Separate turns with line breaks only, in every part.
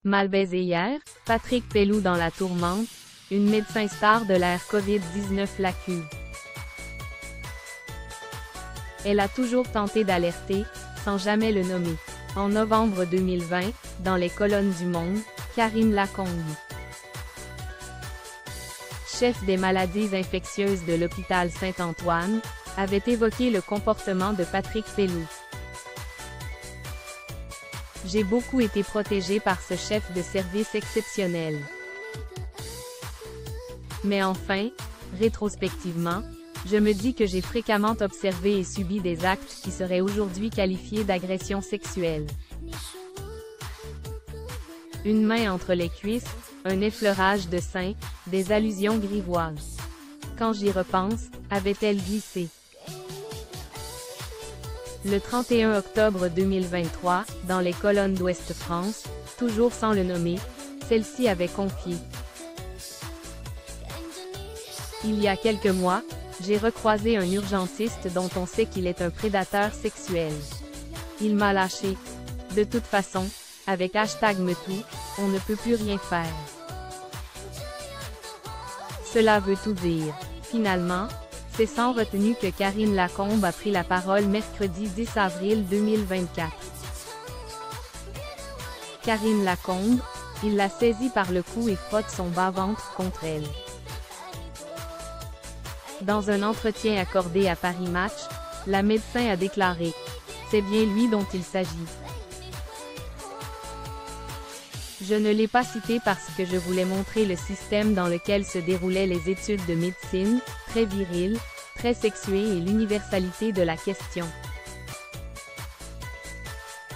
Mal baisé hier, Patrick Pelloux dans la tourmente, une médecin star de l'ère Covid-19 l'accuse. Elle a toujours tenté d'alerter, sans jamais le nommer. En novembre 2020, dans les colonnes du Monde, Karine Lacombe, chef des maladies infectieuses de l'hôpital Saint-Antoine, avait évoqué le comportement de Patrick Pelloux. J'ai beaucoup été protégée par ce chef de service exceptionnel. Mais enfin, rétrospectivement, je me dis que j'ai fréquemment observé et subi des actes qui seraient aujourd'hui qualifiés d'agression sexuelle. Une main entre les cuisses, un effleurage de sein, des allusions grivoises. Quand j'y repense, avait-elle glissé? Le 31 octobre 2023, dans les colonnes d'Ouest France, toujours sans le nommer, celle-ci avait confié. Il y a quelques mois, j'ai recroisé un urgentiste dont on sait qu'il est un prédateur sexuel. Il m'a lâché. De toute façon, avec #MeToo, on ne peut plus rien faire. Cela veut tout dire. Finalement, c'est sans retenue que Karine Lacombe a pris la parole mercredi 10 avril 2024. Karine Lacombe, il la saisit par le cou et frotte son bas-ventre contre elle. Dans un entretien accordé à Paris Match, la médecin a déclaré « C'est bien lui dont il s'agit. Je ne l'ai pas cité parce que je voulais montrer le système dans lequel se déroulaient les études de médecine, très viril, très sexué et l'universalité de la question. »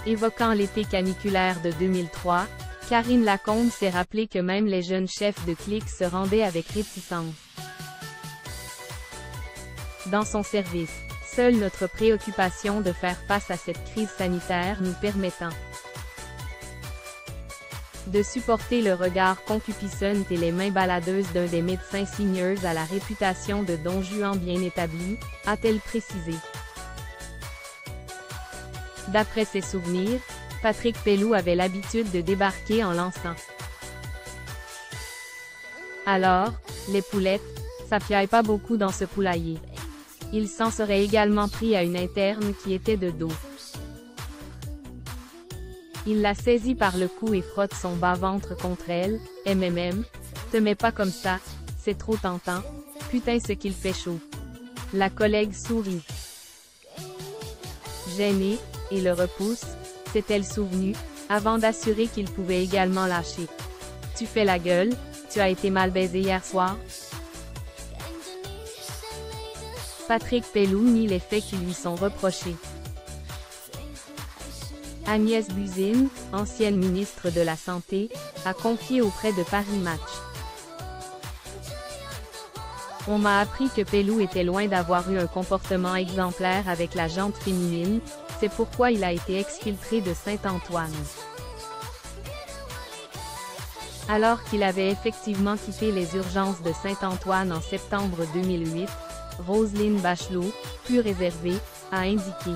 Évoquant l'été caniculaire de 2003, Karine Lacombe s'est rappelé que même les jeunes chefs de clique se rendaient avec réticence dans son service. Seule notre préoccupation de faire face à cette crise sanitaire nous permettant de supporter le regard concupiscent et les mains baladeuses d'un des médecins seniors à la réputation de Don Juan bien établi, a-t-elle précisé. D'après ses souvenirs, Patrick Pelloux avait l'habitude de débarquer en lançant. Alors, les poulettes, ça piaille pas beaucoup dans ce poulailler. Il s'en serait également pris à une interne qui était de dos. Il la saisit par le cou et frotte son bas-ventre contre elle. « te mets pas comme ça, c'est trop tentant, putain ce qu'il fait chaud. » La collègue sourit. Gênée, et le repousse, s'est-elle souvenue, avant d'assurer qu'il pouvait également lâcher. « Tu fais la gueule, tu as été mal baisé hier soir? » Patrick Pelloux nie les faits qui lui sont reprochés. Agnès Buzyn, ancienne ministre de la Santé, a confié auprès de Paris Match. On m'a appris que Pelloux était loin d'avoir eu un comportement exemplaire avec la gente féminine, c'est pourquoi il a été exfiltré de Saint-Antoine. Alors qu'il avait effectivement quitté les urgences de Saint-Antoine en septembre 2008, Roselyne Bachelot, plus réservée, a indiqué.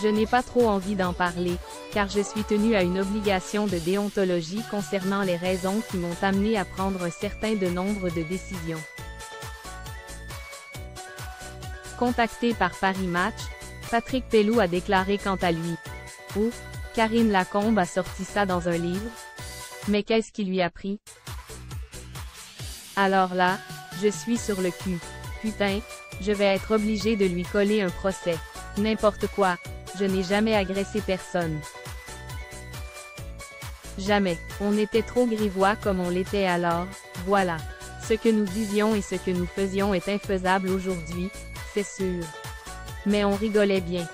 Je n'ai pas trop envie d'en parler, car je suis tenue à une obligation de déontologie concernant les raisons qui m'ont amenée à prendre un certain nombre de décisions. Contacté par Paris Match, Patrick Pelloux a déclaré quant à lui. « Oh, Karine Lacombe a sorti ça dans un livre? Mais qu'est-ce qui lui a pris? Alors là, je suis sur le cul. Putain, je vais être obligée de lui coller un procès. N'importe quoi, je n'ai jamais agressé personne. Jamais. On était trop grivois comme on l'était alors, voilà. Ce que nous disions et ce que nous faisions est infaisable aujourd'hui, c'est sûr. Mais on rigolait bien.